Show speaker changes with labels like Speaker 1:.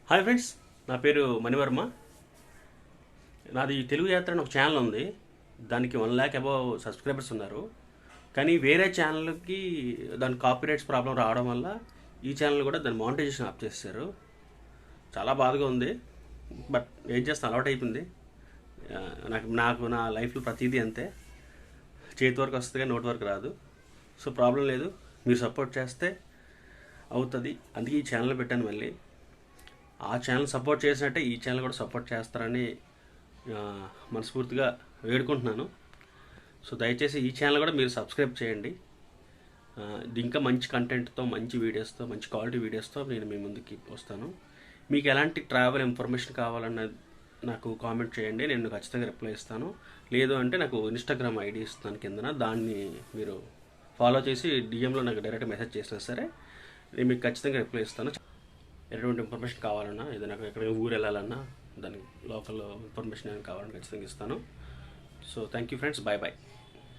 Speaker 1: Hi friends, నా పేరు మణివర్మ. నాది తెలుగు యాత్ర అని ఒక ఛానల్ ఉంది. దానికి 1,00,000 అబౌవ్ సబ్స్క్రైబర్స్ ఉన్నారు. కానీ వేరే ఛానల్కి దాని కాపీరైట్స్ ప్రాబ్లం రావడం వల్ల ఈ ఛానల్ కూడా దాని మానిటైజేషన్ ఆఫ్ చేశారు. చాలా బాధగా ఉంది. బట్ ఏం చేస్తాను, అలవాటు అయిపోయింది. నాకు నాకు నా లైఫ్లో ప్రతిదీ అంతే. చేతి వరకు వస్తుంది కానీ నోటి వరకు రాదు. సో ప్రాబ్లం లేదు, మీరు సపోర్ట్ చేస్తే అవుతుంది. అందుకే ఈ ఛానల్ పెట్టాను. మళ్ళీ ఆ ఛానల్ సపోర్ట్ చేసినట్టే ఈ ఛానల్ కూడా సపోర్ట్ చేస్తారని మనస్ఫూర్తిగా వేడుకుంటున్నాను. సో దయచేసి ఈ ఛానల్ కూడా మీరు సబ్స్క్రైబ్ చేయండి. ఇంకా మంచి కంటెంట్తో, మంచి వీడియోస్తో, మంచి క్వాలిటీ వీడియోస్తో నేను మీ ముందుకి వస్తాను. మీకు ఎలాంటి ట్రావెల్ ఇన్ఫర్మేషన్ కావాలన్న నాకు కామెంట్ చేయండి, నేను ఖచ్చితంగా రిప్లై ఇస్తాను. లేదు అంటే నాకు ఇన్స్టాగ్రామ్ ఐడి ఇస్తాను కిందన, దాన్ని మీరు ఫాలో చేసి డిఎంలో నాకు డైరెక్ట్ మెసేజ్ చేసినా సరే నేను మీకు ఖచ్చితంగా రిప్లై ఇస్తాను. ఎటువంటి ఇన్ఫర్మేషన్ కావాలన్నా, ఏదైనా ఎక్కడికి ఊరు వెళ్ళాలన్నా, దాని లోకల్ ఇన్ఫర్మేషన్ ఏమైనా కావాలని ఖచ్చితంగా ఇస్తాను. So thank you friends, bye bye.